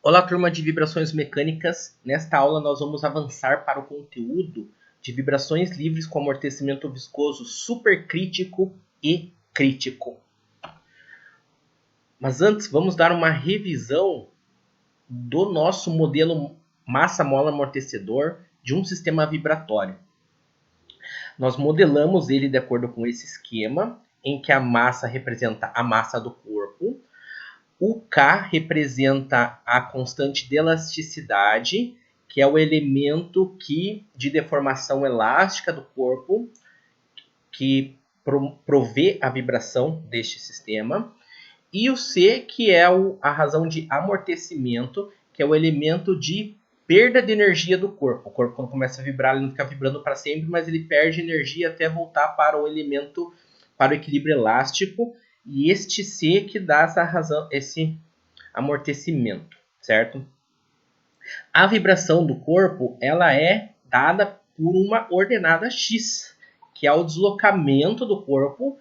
Olá, turma de vibrações mecânicas. Nesta aula nós vamos avançar para o conteúdo de vibrações livres com amortecimento viscoso supercrítico e crítico. Mas antes, vamos dar uma revisão do nosso modelo massa-mola amortecedor de um sistema vibratório. Nós modelamos ele de acordo com esse esquema, em que a massa representa a massa do corpo, o K representa a constante de elasticidade, que é o elemento de deformação elástica do corpo, que provê a vibração deste sistema. E o C, que é a razão de amortecimento, que é o elemento de perda de energia do corpo. O corpo, quando começa a vibrar, ele não fica vibrando para sempre, mas ele perde energia até voltar para o elemento, para o equilíbrio elástico. E este C que dá essa razão, esse amortecimento, certo? A vibração do corpo, ela é dada por uma ordenada X, que é o deslocamento do corpo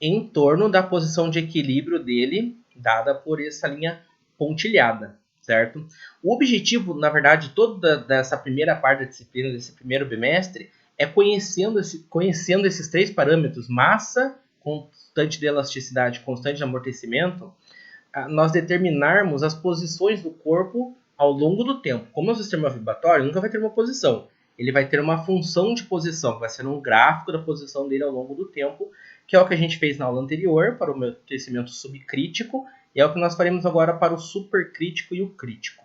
em torno da posição de equilíbrio dele, dada por essa linha pontilhada, certo? O objetivo, na verdade, toda dessa primeira parte da disciplina, desse primeiro bimestre, é conhecendo esses três parâmetros, massa, constante de elasticidade, constante de amortecimento, nós determinarmos as posições do corpo ao longo do tempo. Como é um sistema vibratório, nunca vai ter uma posição. Ele vai ter uma função de posição, que vai ser um gráfico da posição dele ao longo do tempo, que é o que a gente fez na aula anterior para o amortecimento subcrítico, e é o que nós faremos agora para o supercrítico e o crítico.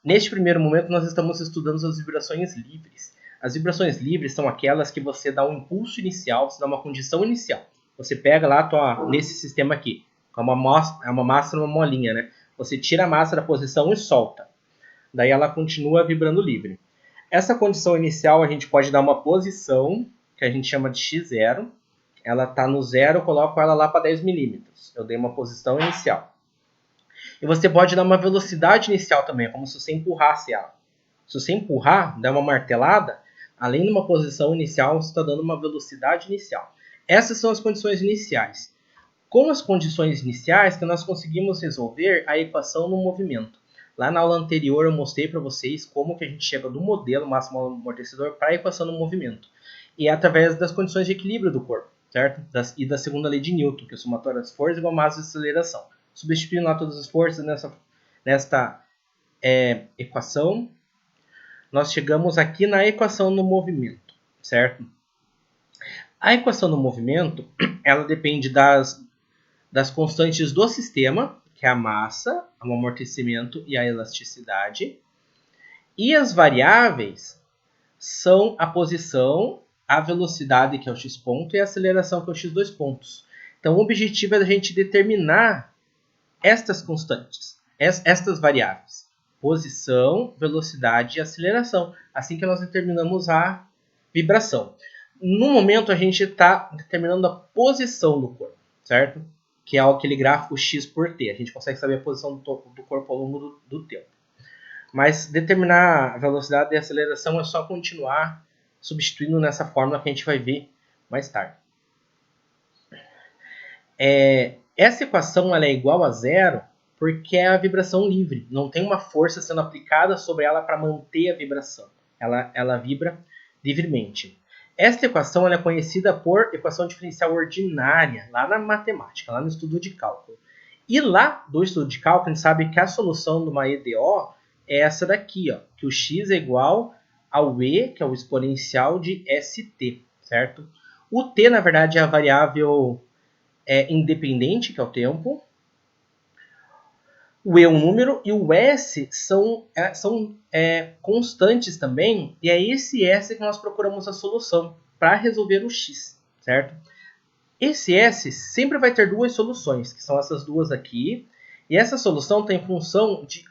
Neste primeiro momento, nós estamos estudando as vibrações livres. As vibrações livres são aquelas que você dá um impulso inicial, você dá uma condição inicial. Você pega lá, nesse sistema aqui, é uma massa numa molinha, né? Você tira a massa da posição e solta. Daí ela continua vibrando livre. Essa condição inicial a gente pode dar uma posição, que a gente chama de x0. Ela está no zero, eu coloco ela lá para 10 milímetros. Eu dei uma posição inicial. E você pode dar uma velocidade inicial também, como se você empurrasse ela. Se você empurrar, der uma martelada, além de uma posição inicial, você está dando uma velocidade inicial. Essas são as condições iniciais. Com as condições iniciais que nós conseguimos resolver a equação no movimento. Lá na aula anterior eu mostrei para vocês como que a gente chega do modelo máximo amortecedor para a equação no movimento. E é através das condições de equilíbrio do corpo, certo? E da segunda lei de Newton, que é o somatório das forças igual a massa de aceleração. Substituindo lá todas as forças nesta equação, nós chegamos aqui na equação no movimento, certo? A equação no movimento, ela depende das constantes do sistema, que é a massa, o amortecimento e a elasticidade. E as variáveis são a posição, a velocidade, que é o x ponto, e a aceleração, que é o x 2 pontos. Então, o objetivo é a gente determinar estas constantes, estas variáveis. Posição, velocidade e aceleração. Assim que nós determinamos a vibração. No momento, a gente está determinando a posição do corpo, certo? Que é aquele gráfico x por t. A gente consegue saber a posição do corpo ao longo do tempo. Mas determinar a velocidade e a aceleração é só continuar substituindo nessa fórmula que a gente vai ver mais tarde. Essa equação ela é igual a zero porque é a vibração livre. Não tem uma força sendo aplicada sobre ela para manter a vibração. Ela vibra livremente. Esta equação ela é conhecida por equação diferencial ordinária, lá na matemática, lá no estudo de cálculo. E lá do estudo de cálculo, a gente sabe que a solução de uma EDO é essa daqui, ó, que o x é igual ao e, que é o exponencial de st, certo? O t, na verdade, é a variável independente, que é o tempo. O e é um número e o s são constantes também, e é esse s que nós procuramos a solução para resolver o x, certo? Esse s sempre vai ter duas soluções, que são essas duas aqui, e essa solução tem função de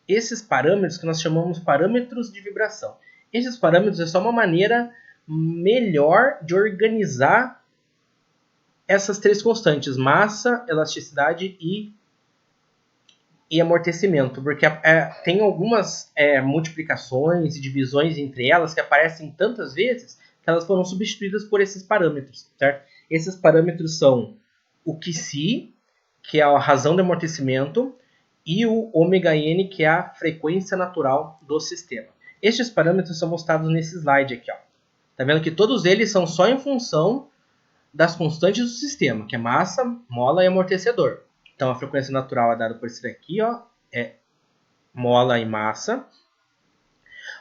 esses parâmetros que nós chamamos parâmetros de vibração. Esses parâmetros é só uma maneira melhor de organizar essas três constantes, massa, elasticidade e amortecimento, porque tem algumas multiplicações e divisões entre elas que aparecem tantas vezes que elas foram substituídas por esses parâmetros, certo? Esses parâmetros são o QC, que é a razão de amortecimento, e o ômega-n, que é a frequência natural do sistema. Estes parâmetros são mostrados nesse slide aqui. Tá vendo que todos eles são só em função das constantes do sistema, que é massa, mola e amortecedor. Então a frequência natural é dada por esse daqui, é mola e massa.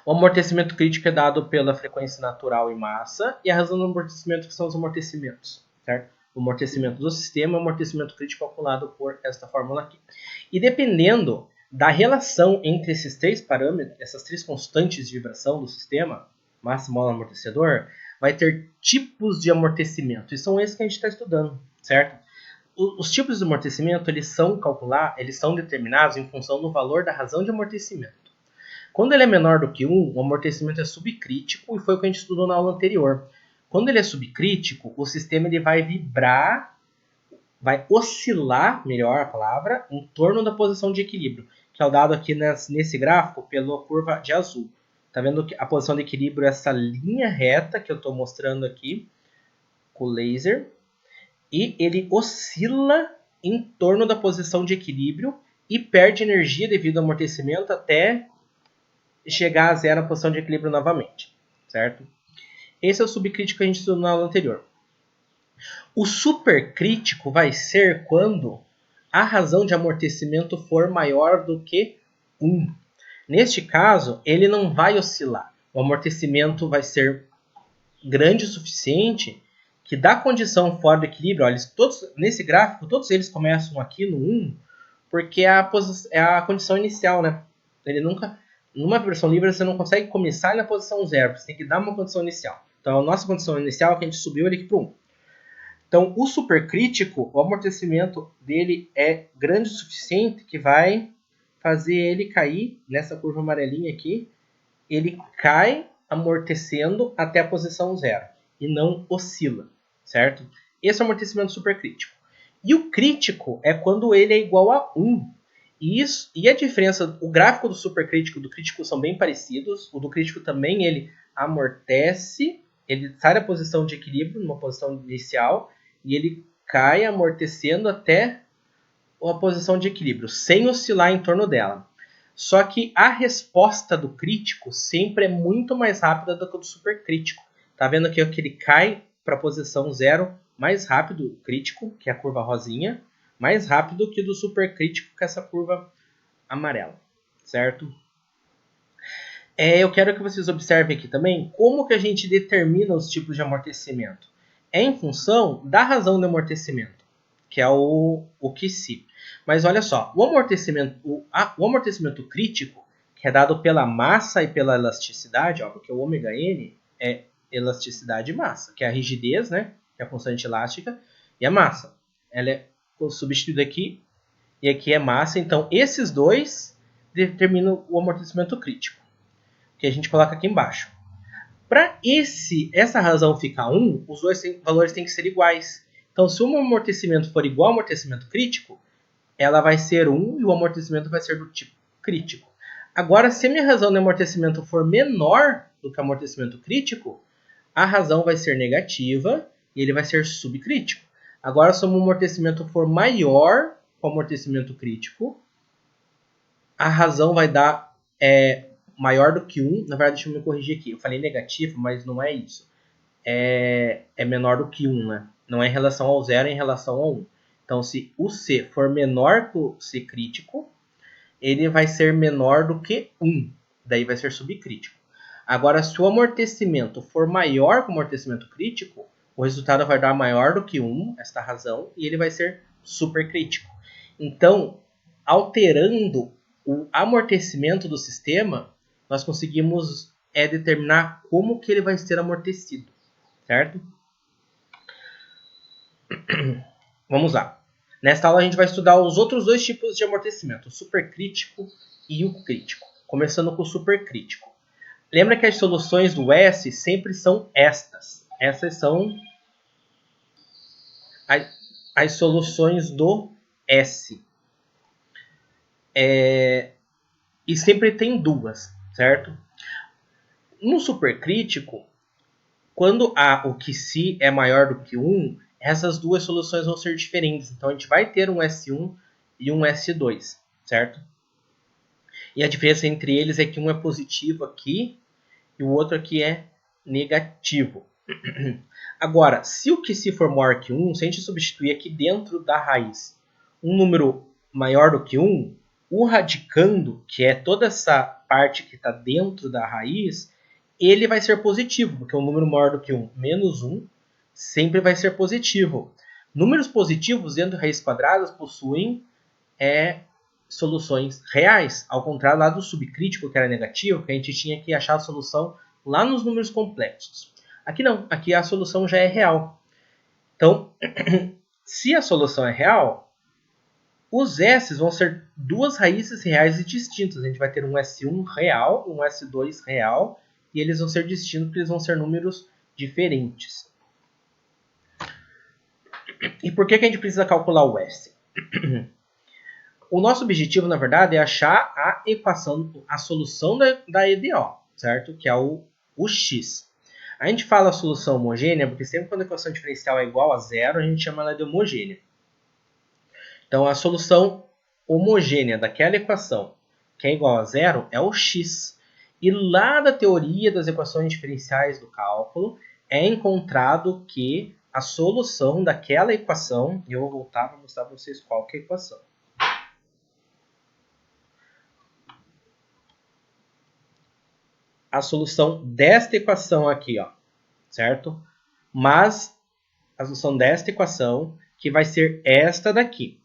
O amortecimento crítico é dado pela frequência natural e massa, e a razão do amortecimento que são os amortecimentos, certo? O amortecimento do sistema e o amortecimento crítico calculado por esta fórmula aqui. E dependendo da relação entre esses três parâmetros, essas três constantes de vibração do sistema, massa, mola e amortecedor, vai ter tipos de amortecimento. E são esses que a gente está estudando, certo? Os tipos de amortecimento, eles são determinados em função do valor da razão de amortecimento. Quando ele é menor do que 1, o amortecimento é subcrítico, e foi o que a gente estudou na aula anterior. Quando ele é subcrítico, o sistema ele vai vibrar, vai oscilar, melhor a palavra, em torno da posição de equilíbrio, que é o dado aqui nesse gráfico pela curva de azul. Tá vendo que a posição de equilíbrio é essa linha reta que eu estou mostrando aqui com o laser, e ele oscila em torno da posição de equilíbrio e perde energia devido ao amortecimento até chegar a zero a posição de equilíbrio novamente, certo? Esse é o subcrítico que a gente estudou na aula anterior. O supercrítico vai ser quando a razão de amortecimento for maior do que 1. Neste caso, ele não vai oscilar. O amortecimento vai ser grande o suficiente que dá condição fora do equilíbrio. Olha, nesse gráfico, todos eles começam aqui no 1, porque é a condição inicial, né? Ele nunca... Numa vibração livre, você não consegue começar na posição 0. Você tem que dar uma condição inicial. Então, a nossa condição inicial é que a gente subiu ele aqui para 1. Então, o supercrítico, o amortecimento dele é grande o suficiente que vai fazer ele cair nessa curva amarelinha aqui. Ele cai amortecendo até a posição 0 e não oscila, certo? Esse é o amortecimento supercrítico. E o crítico é quando ele é igual a 1. E a diferença, o gráfico do supercrítico e do crítico são bem parecidos. O do crítico também ele amortece, ele sai da posição de equilíbrio, numa posição inicial, e ele cai amortecendo até a posição de equilíbrio, sem oscilar em torno dela. Só que a resposta do crítico sempre é muito mais rápida do que a do supercrítico. Tá vendo aqui que ele cai para a posição 0 mais rápido, o crítico, que é a curva rosinha, mais rápido que do supercrítico, que é essa curva amarela, certo? Eu quero que vocês observem aqui também como que a gente determina os tipos de amortecimento. É em função da razão do amortecimento, que é o QC. Mas olha só, o amortecimento crítico, que é dado pela massa e pela elasticidade, porque o ômega-n é elasticidade e massa, que é a rigidez, né, que é a constante elástica, e a massa. Ela é substituída aqui, e aqui é massa. Então, esses dois determinam o amortecimento crítico, que a gente coloca aqui embaixo. Para essa razão ficar 1, os dois valores têm que ser iguais. Então, se o amortecimento for igual ao amortecimento crítico, ela vai ser 1 e o amortecimento vai ser do tipo crítico. Agora, se a minha razão de amortecimento for menor do que o amortecimento crítico, a razão vai ser negativa e ele vai ser subcrítico. Agora, se o amortecimento for maior que o amortecimento crítico, a razão vai dar maior do que 1. Na verdade, deixa eu me corrigir aqui. Eu falei negativo, mas não é isso. É menor do que 1, né? Não é em relação ao 0, é em relação ao 1. Então, se o C for menor que o C crítico, ele vai ser menor do que 1. Daí vai ser subcrítico. Agora, se o amortecimento for maior que o amortecimento crítico, o resultado vai dar maior do que 1, esta razão, e ele vai ser supercrítico. Então, alterando o amortecimento do sistema, nós conseguimos determinar como que ele vai ser amortecido, certo? Vamos lá. Nesta aula a gente vai estudar os outros dois tipos de amortecimento, o supercrítico e o crítico. Começando com o supercrítico. Lembra que as soluções do S sempre são estas. Essas são as soluções do S. E sempre tem duas, certo? No supercrítico, quando o QC é maior do que 1, essas duas soluções vão ser diferentes. Então, a gente vai ter um S1 e um S2, certo? E a diferença entre eles é que um é positivo aqui e o outro aqui é negativo. Agora, se o que se for maior que 1, se a gente substituir aqui dentro da raiz um número maior do que 1, o radicando, que é toda essa parte que está dentro da raiz, ele vai ser positivo, porque um número maior do que 1 menos 1 sempre vai ser positivo. Números positivos dentro de raízes quadradas possuem soluções reais, ao contrário lá do subcrítico, que era negativo, que a gente tinha que achar a solução lá nos números complexos. Aqui não, aqui a solução já é real. Então, se a solução é real, os S vão ser duas raízes reais e distintas. A gente vai ter um S1 real e um S2 real, e eles vão ser distintos porque eles vão ser números diferentes. E por que a gente precisa calcular o S? O nosso objetivo, na verdade, é achar a equação, a solução da EDO, certo? Que é o X. A gente fala solução homogênea porque sempre quando a equação diferencial é igual a zero, a gente chama ela de homogênea. Então, a solução homogênea daquela equação que é igual a zero é o X. E lá da teoria das equações diferenciais do cálculo é encontrado que a solução daquela equação, e eu vou voltar para mostrar para vocês qual que é a equação. A solução desta equação aqui, ó, certo? Mas a solução desta equação que vai ser esta daqui.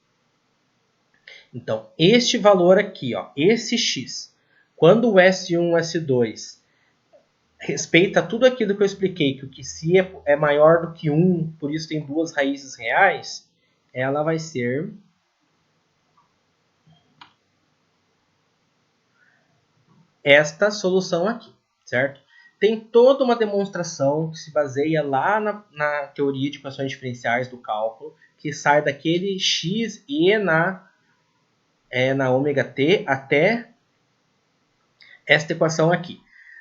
Então, este valor aqui, ó, esse x, quando o S1 e o S2 respeita tudo aquilo que eu expliquei, que o que se é maior do que 1, por isso tem duas raízes reais, ela vai ser esta solução aqui, certo? Tem toda uma demonstração que se baseia lá na teoria de equações diferenciais do cálculo, que sai daquele x e na ômega t até esta equação aqui.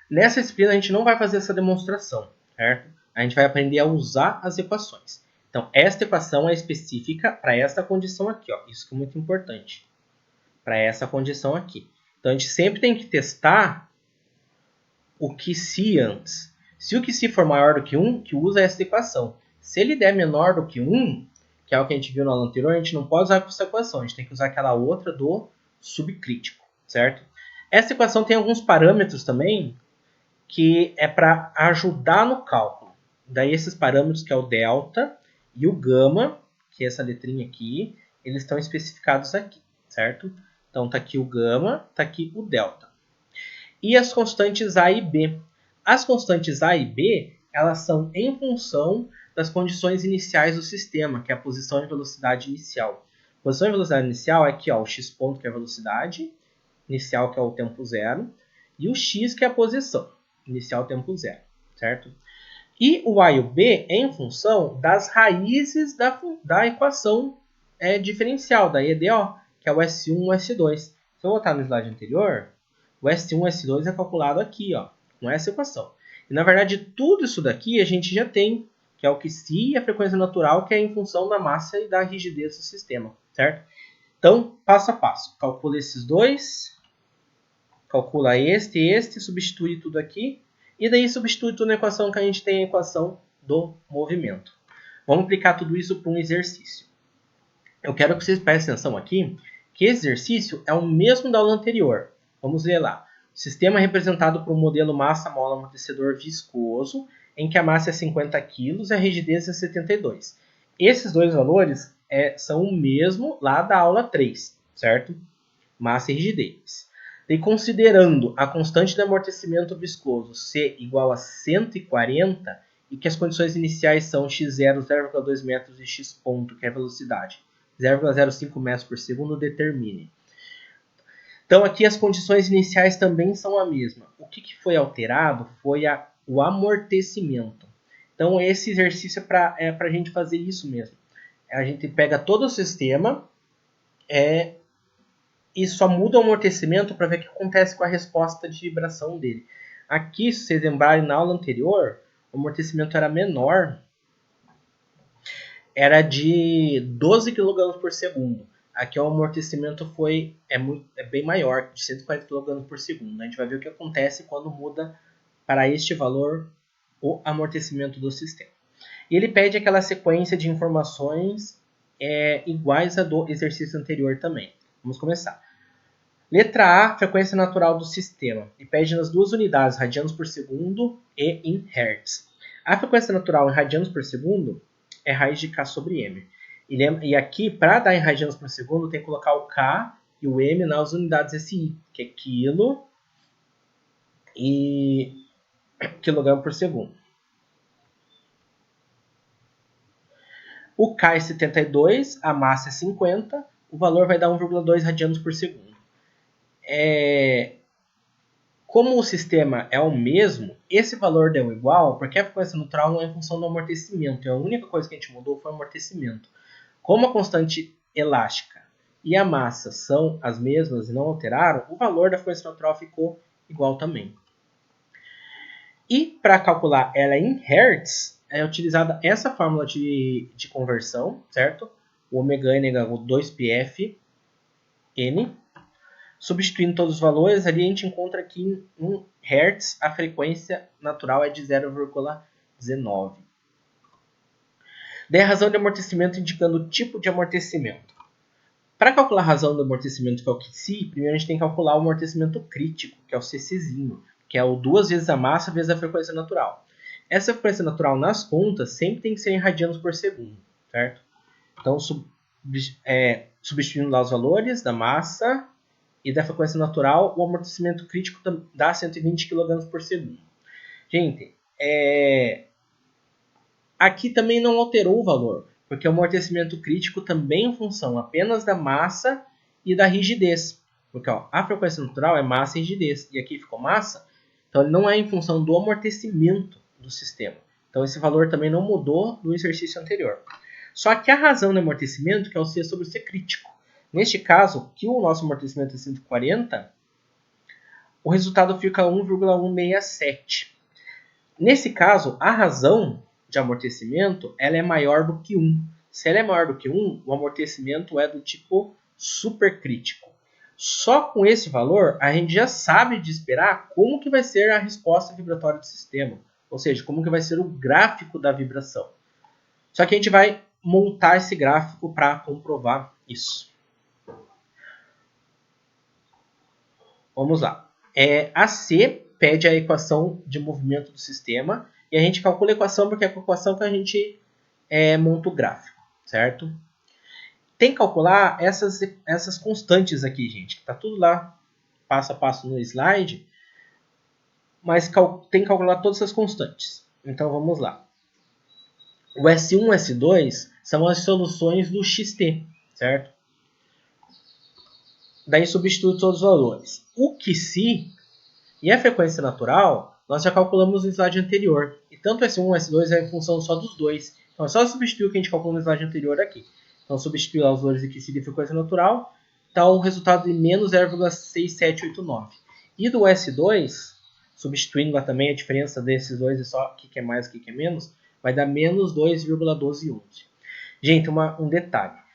Nessa disciplina a gente não vai fazer essa demonstração, certo? A gente vai aprender a usar as equações. Então, esta equação é específica para esta condição aqui, ó. Isso que é muito importante. Para essa condição aqui. Então, a gente sempre tem que testar o que se antes. Se o que se for maior do que 1, que usa essa equação. Se ele der menor do que 1, que é o que a gente viu na aula anterior, a gente não pode usar essa equação. A gente tem que usar aquela outra do subcrítico, certo? Essa equação tem alguns parâmetros também que é para ajudar no cálculo. Daí esses parâmetros que é o delta e o gama, que é essa letrinha aqui, eles estão especificados aqui, certo? Então tá aqui o gama, tá aqui o delta. E as constantes A e B. As constantes A e B, elas são em função das condições iniciais do sistema, que é a posição e velocidade inicial. Posição e velocidade inicial é aqui, ó, o x ponto, que é a velocidade inicial, que é o tempo zero, e o x, que é a posição inicial, tempo zero, certo? E o A e o B é em função das raízes da equação diferencial, da EDO, que é o S1 e o S2. Se eu voltar no slide anterior, o S1 e o S2 é calculado aqui, ó, com essa equação. E, na verdade, tudo isso daqui a gente já tem, que é o que se e a frequência natural, que é em função da massa e da rigidez do sistema, certo? Então, passo a passo. Calcula esses dois, calcula este, substitui tudo aqui, e daí substitui tudo na equação que a gente tem, a equação do movimento. Vamos aplicar tudo isso para um exercício. Eu quero que vocês prestem atenção aqui, que esse exercício é o mesmo da aula anterior. Vamos ler lá. O sistema é representado por um modelo massa-mola amortecedor viscoso, em que a massa é 50 kg e a rigidez é 72. Esses dois valores são o mesmo lá da aula 3, certo? Massa e rigidez. E considerando a constante de amortecimento viscoso C igual a 140 e que as condições iniciais são x0, 0,2 metros e x ponto, que é a velocidade, 0,05 metros por segundo, determine. Então aqui as condições iniciais também são a mesma. O que foi alterado foi o amortecimento. Então esse exercício é para a gente fazer isso mesmo. A gente pega todo o sistema e só muda o amortecimento para ver o que acontece com a resposta de vibração dele. Aqui, se vocês lembrarem, na aula anterior, o amortecimento era menor, era de 12 kg por segundo. aqui o amortecimento é bem maior, de 140 kg por segundo. A gente vai ver o que acontece quando muda para este valor o amortecimento do sistema. E ele pede aquela sequência de informações iguais a do exercício anterior também. Vamos começar. Letra A, frequência natural do sistema. E pede nas duas unidades, radianos por segundo e em hertz. A frequência natural em radianos por segundo é raiz de K sobre M. E aqui, para dar em radianos por segundo, tem que colocar o K e o M nas unidades SI, que é quilo e quilograma por segundo. O K é 72, a massa é 50, o valor vai dar 1,2 radianos por segundo. Como o sistema é o mesmo, esse valor deu igual, porque a frequência natural não é em função do amortecimento. E a única coisa que a gente mudou foi o amortecimento. Como a constante elástica e a massa são as mesmas e não alteraram, o valor da frequência natural ficou igual também. E para calcular ela em Hertz, é utilizada essa fórmula de conversão, certo? O ômega n igual a 2πf n. Substituindo todos os valores, ali a gente encontra que em Hertz a frequência natural é de 0,19. Daí a razão de amortecimento indicando o tipo de amortecimento. Para calcular a razão do amortecimento, que é o QC, primeiro a gente tem que calcular o amortecimento crítico, que é o CCzinho, que é o 2 vezes a massa vezes a frequência natural. Essa frequência natural nas contas sempre tem que ser em radianos por segundo, certo? Então, substituindo lá os valores da massa e da frequência natural, o amortecimento crítico dá 120 kg por segundo. Gente, aqui também não alterou o valor, porque o amortecimento crítico também é em função apenas da massa e da rigidez. Porque a frequência natural é massa e rigidez, e aqui ficou massa, então ele não é em função do amortecimento do sistema. Então esse valor também não mudou do exercício anterior. Só que a razão do amortecimento, que é o C sobre o C crítico. Neste caso, que o nosso amortecimento é 140, o resultado fica 1,167. Nesse caso, a razão de amortecimento ela é maior do que 1. Se ela é maior do que 1, o amortecimento é do tipo supercrítico. Só com esse valor, a gente já sabe de esperar como que vai ser a resposta vibratória do sistema. Ou seja, como que vai ser o gráfico da vibração. Só que a gente vai montar esse gráfico para comprovar isso. Vamos lá. A C pede a equação de movimento do sistema. E a gente calcula a equação porque é a equação que a gente monta o gráfico, certo? Tem que calcular essas constantes aqui, gente. Está tudo lá, passo a passo no slide. Mas tem que calcular todas essas constantes. Então, vamos lá. O S1 e o S2 são as soluções do XT, certo? Daí substitui todos os valores. O QC e a frequência natural, nós já calculamos no slide anterior. E tanto S1 e S2 é em função só dos dois. Então é só substituir o que a gente calculou no slide anterior aqui. Então substituir lá os valores de QC e frequência natural, dá um resultado de menos 0,6789. E do S2, substituindo lá também a diferença desses dois, é só o que é mais e o que é menos, vai dar menos 2,1211. Gente, um detalhe.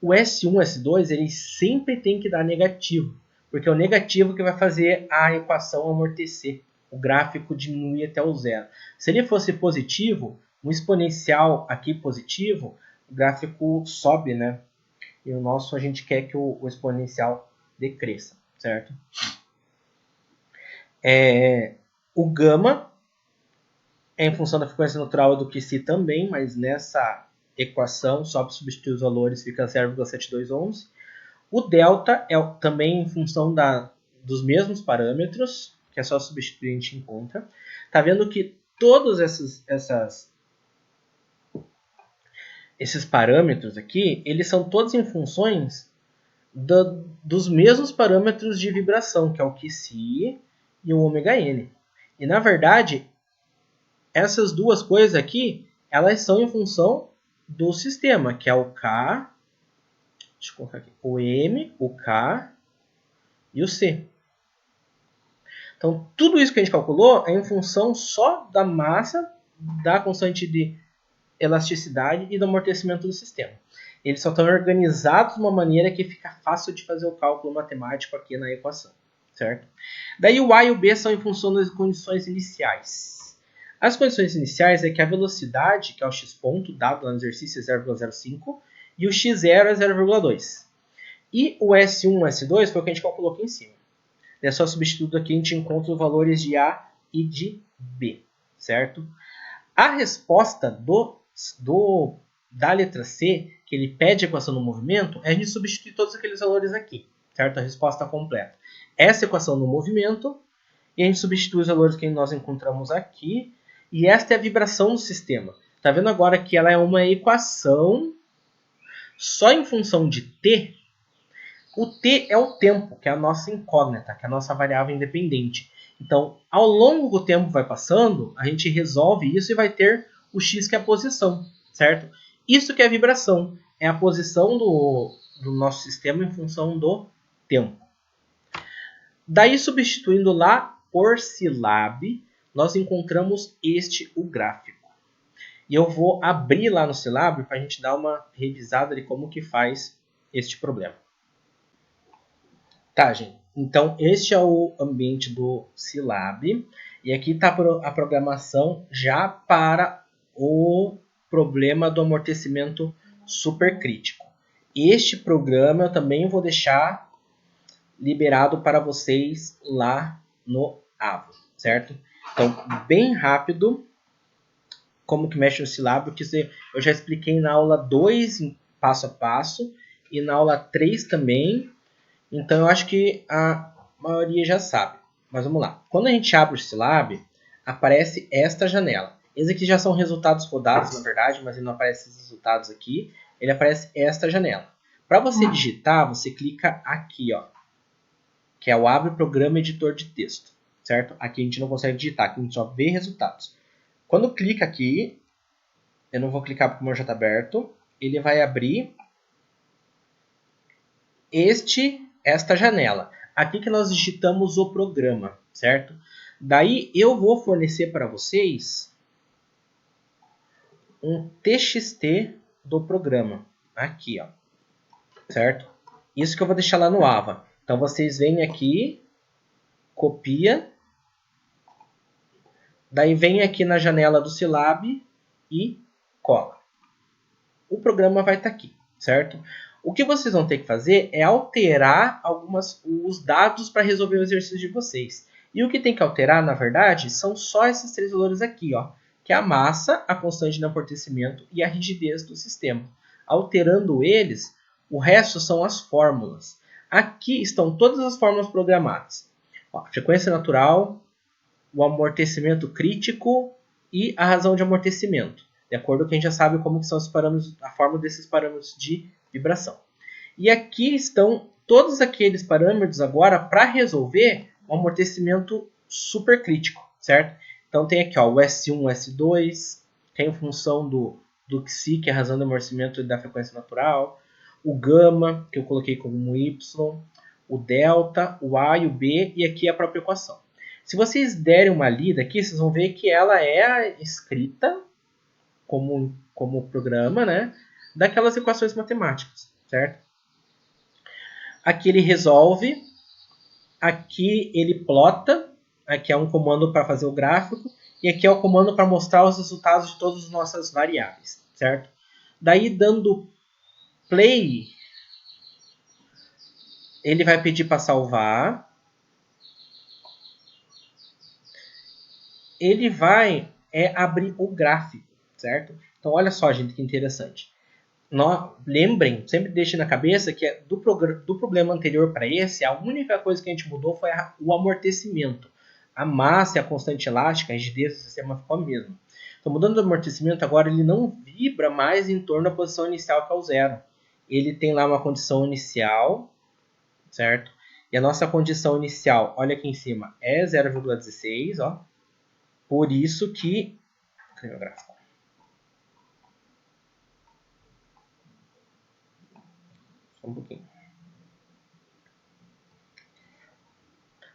O S1 e S2 ele sempre tem que dar negativo, porque é o negativo que vai fazer a equação amortecer. O gráfico diminuir até o zero. Se ele fosse positivo, um exponencial aqui positivo, o gráfico sobe, né? E o nosso a gente quer que o exponencial decresça, certo? O gama é em função da frequência natural do QC também, mas nessa equação, só substituir os valores, fica 0,7211. O delta é também em função dos mesmos parâmetros, que é só substituir, a gente encontra. Tá vendo que todos esses parâmetros aqui, eles são todos em funções dos mesmos parâmetros de vibração, que é o QC e o ômega n. E na verdade, essas duas coisas aqui, elas são em função do sistema, que é o K, deixa eu colocar aqui, o M, o K e o C. Então, tudo isso que a gente calculou é em função só da massa, da constante de elasticidade e do amortecimento do sistema. eles só estão organizados de uma maneira que fica fácil de fazer o cálculo matemático aqui na equação, certo? Daí o A e o B são em função das condições iniciais. As condições iniciais é que a velocidade, que é o x ponto, dado lá no exercício, é 0,05, e o x0 é 0,2. E o S1 e o S2 foi o que a gente calculou aqui em cima. É só substituir aqui, a gente encontra os valores de A e de B, certo? A resposta da letra C, que ele pede a equação do movimento, é a gente substituir todos aqueles valores aqui, certo? A resposta completa. Essa equação do movimento, e a gente substitui os valores que nós encontramos aqui, e esta é a vibração do sistema. Está vendo agora que ela é uma equação só em função de t. O t é o tempo, que é a nossa incógnita, que é a nossa variável independente. Então, ao longo do tempo vai passando, a gente resolve isso e vai ter o x, que é a posição, certo? Isso que é a vibração, é a posição do nosso sistema em função do tempo. Daí, substituindo lá por Scilab, nós encontramos o gráfico. E eu vou abrir lá no Scilab para a gente dar uma revisada de como que faz este problema. Tá, gente. Então, este é o ambiente do Scilab. E aqui está a programação já para o problema do amortecimento supercrítico. Este programa eu também vou deixar liberado para vocês lá no Avo, certo? Então, bem rápido, como que mexe no Scilab, porque eu já expliquei na aula 2, passo a passo, e na aula 3 também. Então, eu acho que a maioria já sabe. Mas vamos lá. Quando a gente abre o Scilab, aparece esta janela. Esses aqui já são resultados rodados, na verdade, mas ele não aparece esses resultados aqui. Ele aparece esta janela. Para você digitar, você clica aqui, ó, que é o Abre Programa Editor de Texto, certo? Aqui a gente não consegue digitar, aqui a gente só vê resultados. Quando clica aqui, eu não vou clicar porque o meu já está aberto, ele vai abrir esta janela. Aqui que nós digitamos o programa, certo? Daí eu vou fornecer para vocês um TXT do programa. Aqui, ó. Certo? Isso que eu vou deixar lá no Ava. Então vocês vêm aqui, copia, daí vem aqui na janela do Scilab e cola. O programa vai estar aqui, certo? O que vocês vão ter que fazer é alterar os dados para resolver o exercício de vocês. E o que tem que alterar, na verdade, são só esses três valores aqui, ó, que é a massa, a constante de amortecimento e a rigidez do sistema. Alterando eles, o resto são as fórmulas. Aqui estão todas as fórmulas programadas. Ó, frequência natural, o amortecimento crítico e a razão de amortecimento. De acordo com que a gente já sabe como que são os parâmetros, a fórmula desses parâmetros de vibração. E aqui estão todos aqueles parâmetros agora para resolver o amortecimento supercrítico, certo? Então tem aqui, ó, o S1, o S2, tem função do Xi, que é a razão do amortecimento da frequência natural, o gama, que eu coloquei como Y, o delta, o A e o B, e aqui a própria equação. Se vocês derem uma lida aqui, vocês vão ver que ela é escrita como programa, né, daquelas equações matemáticas, certo? Aqui ele resolve, aqui ele plota, aqui é um comando para fazer o gráfico, e aqui é o comando para mostrar os resultados de todas as nossas variáveis, certo? Daí, dando play, ele vai pedir para salvar. Ele vai abrir o gráfico, certo? Então, olha só, gente, que interessante. Lembrem, sempre deixem na cabeça que do problema anterior para esse, a única coisa que a gente mudou foi o amortecimento. A massa e a constante elástica, a rigidez do sistema ficou a mesma. Então, mudando o amortecimento, agora ele não vibra mais em torno da posição inicial, que é o zero. Ele tem lá uma condição inicial, certo? E a nossa condição inicial, olha aqui em cima, é 0,16, ó. Por isso que... Cadê o gráfico? Só um pouquinho.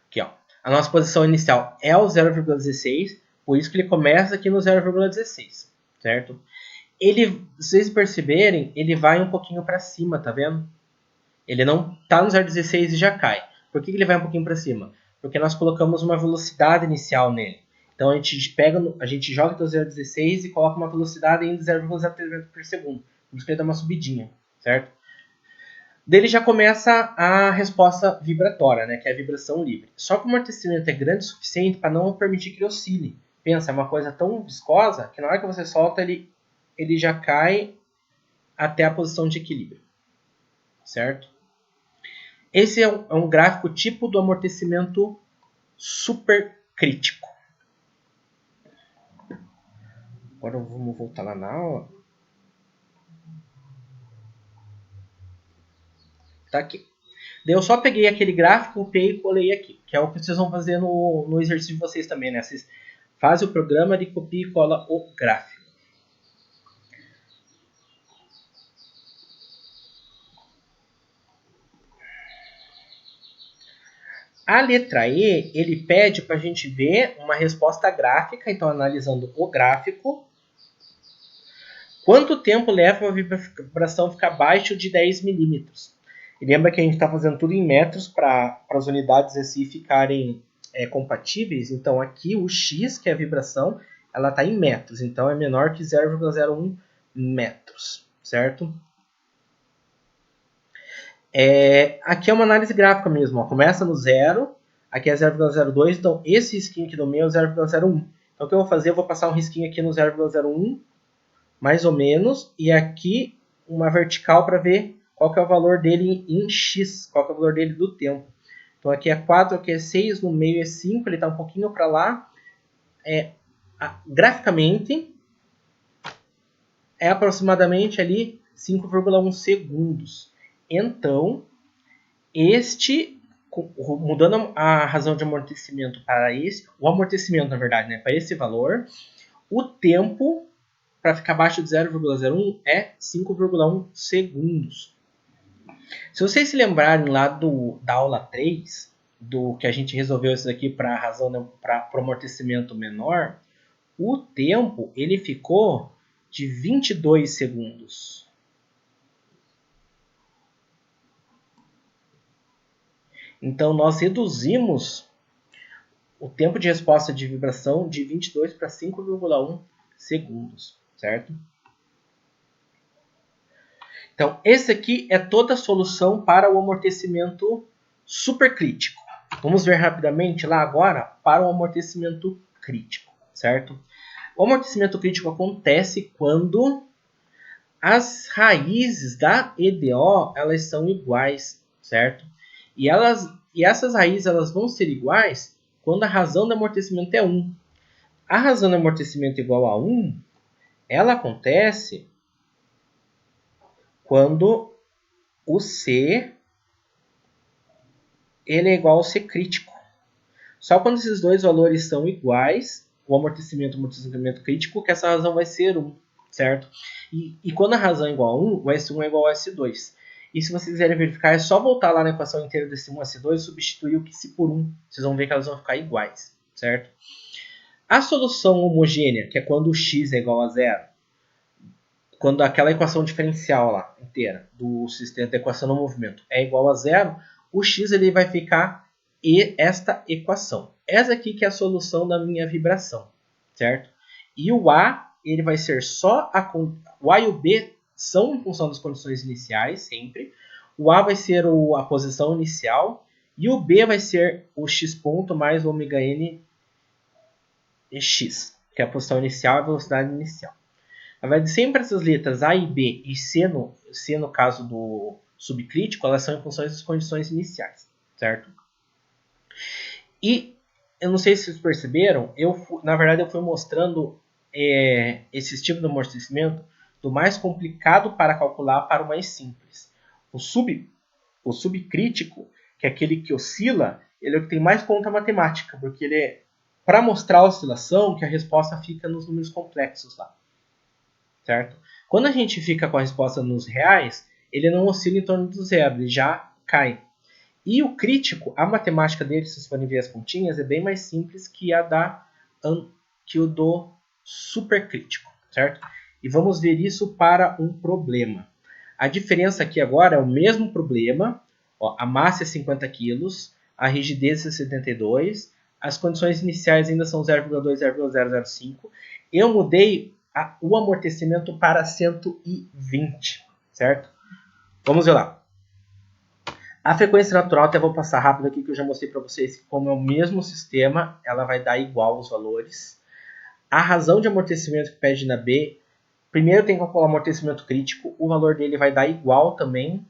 Aqui, ó. A nossa posição inicial é o 0,16, por isso que ele começa aqui no 0,16, certo? Ele, se vocês perceberem, ele vai um pouquinho para cima, tá vendo? Ele não tá no 0,16 e já cai. Por que ele vai um pouquinho para cima? Porque nós colocamos uma velocidade inicial nele. Então a gente joga até o 0,16 e coloca uma velocidade ainda de 0,03 metros por segundo. Por isso que ele dá uma subidinha, certo? Dele já começa a resposta vibratória, né, que é a vibração livre. Só que o amortecimento é grande o suficiente para não permitir que ele oscile. Pensa, é uma coisa tão viscosa que na hora que você solta ele já cai até a posição de equilíbrio, certo? Esse é um gráfico tipo do amortecimento supercrítico. Agora vamos voltar lá na aula. Tá aqui. Daí eu só peguei aquele gráfico, copiei e colei aqui, que é o que vocês vão fazer no exercício de vocês também, né? Vocês fazem o programa de copia e cola o gráfico. A letra E, ele pede para a gente ver uma resposta gráfica, então analisando o gráfico, quanto tempo leva a vibração ficar abaixo de 10 milímetros. E lembra que a gente está fazendo tudo em metros para as unidades assim ficarem compatíveis. Então aqui o X, que é a vibração, ela está em metros. Então é menor que 0,01 metros, certo? Aqui é uma análise gráfica mesmo. Ó. Começa no 0, aqui é 0,02. Então esse risquinho aqui do meio é 0,01. Então o que eu vou fazer? Eu vou passar um risquinho aqui no 0,01, mais ou menos. E aqui uma vertical para ver qual que é o valor dele em X, qual que é o valor dele do tempo. Então aqui é 4, aqui é 6, no meio é 5, ele está um pouquinho para lá. Graficamente, é aproximadamente ali 5,1 segundos. Então, mudando a razão de amortecimento para o amortecimento, na verdade, né, para esse valor, o tempo para ficar abaixo de 0,01 é 5,1 segundos. Se vocês se lembrarem lá da aula 3, do que a gente resolveu isso aqui para o amortecimento menor, o tempo ele ficou de 22 segundos. Então nós reduzimos o tempo de resposta de vibração de 22 para 5,1 segundos, certo? Então, esse aqui é toda a solução para o amortecimento supercrítico. Vamos ver rapidamente lá agora para o amortecimento crítico, certo? O amortecimento crítico acontece quando as raízes da EDO elas são iguais, certo? E essas raízes elas vão ser iguais quando a razão do amortecimento é 1. A razão do amortecimento igual a 1, ela acontece quando o C ele é igual ao C crítico. Só quando esses dois valores são iguais, o amortecimento crítico, que essa razão vai ser 1, certo? E quando a razão é igual a 1, o S1 é igual ao S2. E se vocês quiserem verificar, é só voltar lá na equação inteira desse 1 S2 e substituir o que se por 1. Vocês vão ver que elas vão ficar iguais, certo? A solução homogênea, que é quando o x é igual a 0, quando aquela equação diferencial lá inteira do sistema da equação no movimento é igual a 0, o x ele vai ficar esta equação. Essa aqui que é a solução da minha vibração, certo? E o A ele vai ser só o A e o B são em função das condições iniciais sempre. O A vai ser a posição inicial e o B vai ser o x ponto mais o ômega n x, que é a posição inicial e a velocidade inicial. Na verdade, sempre essas letras A e B e C no caso do subcrítico, elas são em função das condições iniciais, certo? E eu não sei se vocês perceberam, na verdade eu fui mostrando esse tipo de amortecimento do mais complicado para calcular para o mais simples. O subcrítico, que é aquele que oscila, ele é o que tem mais conta matemática, porque ele é para mostrar a oscilação que a resposta fica nos números complexos lá. Certo? Quando a gente fica com a resposta nos reais, ele não oscila em torno do zero, ele já cai. E o crítico, a matemática dele, se vocês forem ver as continhas, é bem mais simples que o do supercrítico, certo? e vamos ver isso para um problema. A diferença aqui agora é o mesmo problema, ó, a massa é 50 kg, a rigidez é 72, as condições iniciais ainda são 0,2, 0,005. Eu mudei o amortecimento para 120, certo? Vamos ver lá. A frequência natural, até vou passar rápido aqui que eu já mostrei para vocês que como é o mesmo sistema, ela vai dar igual os valores. A razão de amortecimento que pede na B, primeiro tem que calcular o amortecimento crítico, o valor dele vai dar igual também,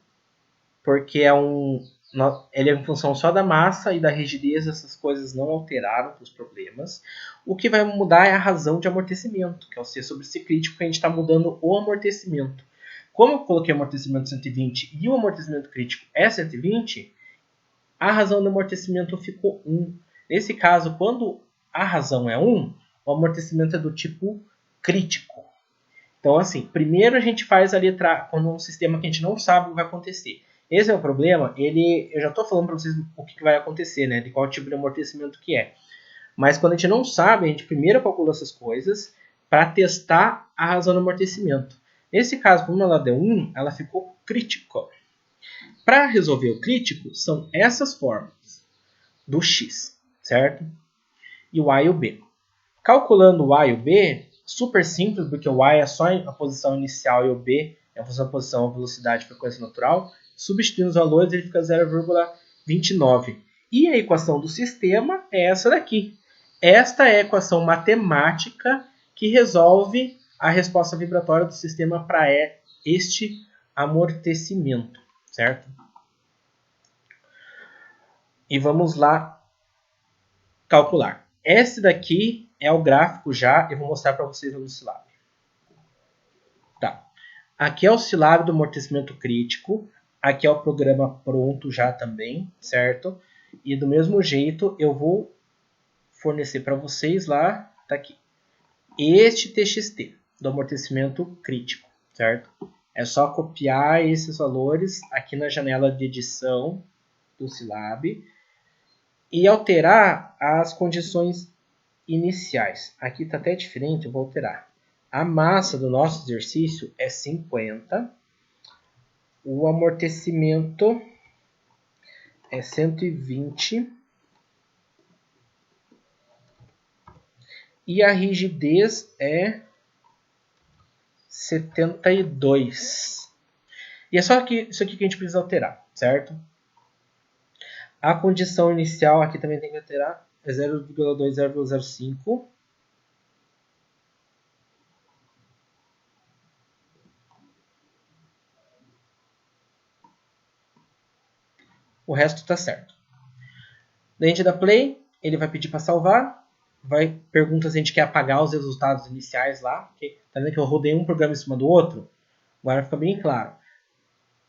porque ele é em função só da massa e da rigidez, essas coisas não alteraram os problemas. O que vai mudar é a razão de amortecimento, que é o C sobre C crítico, que a gente está mudando o amortecimento. Como eu coloquei o amortecimento 120 e o amortecimento crítico é 120, a razão do amortecimento ficou 1. Nesse caso, quando a razão é 1, o amortecimento é do tipo crítico. Então, assim, primeiro a gente faz a letra A quando um sistema que a gente não sabe o que vai acontecer. Esse é o problema, eu já estou falando para vocês o que vai acontecer, né? De qual tipo de amortecimento que é. Mas quando a gente não sabe, a gente primeiro calcula essas coisas para testar a razão do amortecimento. Nesse caso, como ela deu 1, ela ficou crítica. Para resolver o crítico, são essas formas do x, certo? E o a e o b. Calculando o a e o b, super simples, porque o a é só a posição inicial e o b é a função da posição, velocidade e frequência natural. Substituindo os valores, ele fica 0,29. E a equação do sistema é essa daqui. Esta é a equação matemática que resolve a resposta vibratória do sistema para este amortecimento, certo? E vamos lá calcular. Esse daqui é o gráfico já, eu vou mostrar para vocês no Scilab. Tá. Aqui é o Scilab do amortecimento crítico, aqui é o programa pronto já também, certo? E do mesmo jeito eu vou fornecer para vocês lá, tá aqui, este TXT do amortecimento crítico, certo? É só copiar esses valores aqui na janela de edição do Scilab e alterar as condições iniciais. Aqui está até diferente, eu vou alterar. A massa do nosso exercício é 50, o amortecimento é 120 e a rigidez é 72. E é só isso aqui que a gente precisa alterar, certo? A condição inicial aqui também tem que alterar, é 0,2, 0,05. O resto está certo. Daí a gente dá play, ele vai pedir para salvar, pergunta se a gente quer apagar os resultados iniciais lá, porque tá vendo que eu rodei um programa em cima do outro? Agora fica bem claro.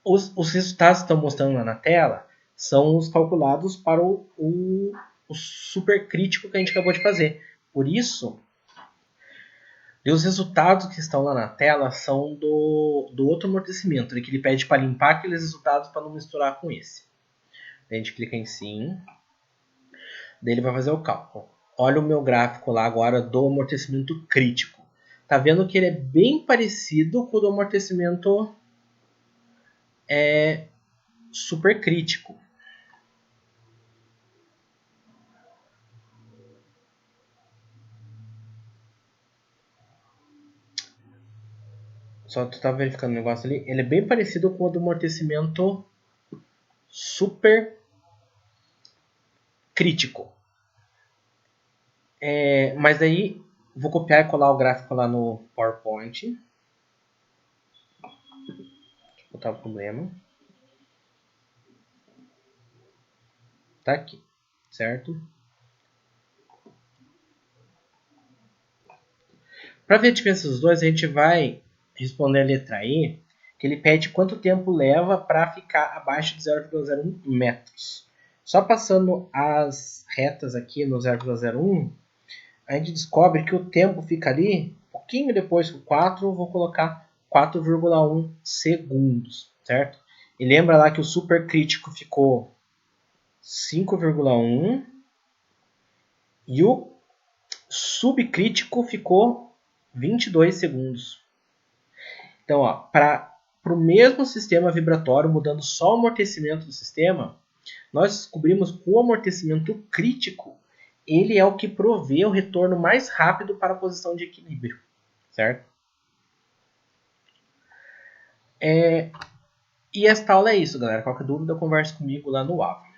Os resultados que estão mostrando lá na tela são os calculados para o supercrítico que a gente acabou de fazer. Por isso, os resultados que estão lá na tela são do outro amortecimento, que ele pede para limpar aqueles resultados para não misturar com esse. Daí a gente clica em sim. Daí ele vai fazer o cálculo. Olha o meu gráfico lá agora do amortecimento crítico. Tá vendo que ele é bem parecido com o do amortecimento supercrítico. Só tu tá verificando o negócio ali. Ele é bem parecido com o do amortecimento supercrítico. Mas aí vou copiar e colar o gráfico lá no PowerPoint. Deixa eu botar o problema. Tá aqui, certo? Para ver a diferença dos dois, a gente vai responder a letra E, que ele pede quanto tempo leva para ficar abaixo de 0,01 metros. Só passando as retas aqui no 0,01, a gente descobre que o tempo fica ali, um pouquinho depois do 4, eu vou colocar 4,1 segundos, certo? E lembra lá que o supercrítico ficou 5,1 e o subcrítico ficou 22 segundos. Então, para o mesmo sistema vibratório, mudando só o amortecimento do sistema, nós descobrimos que o amortecimento crítico ele é o que provê o retorno mais rápido para a posição de equilíbrio, certo? E esta aula é isso, galera. Qualquer dúvida, converse comigo lá no AVA.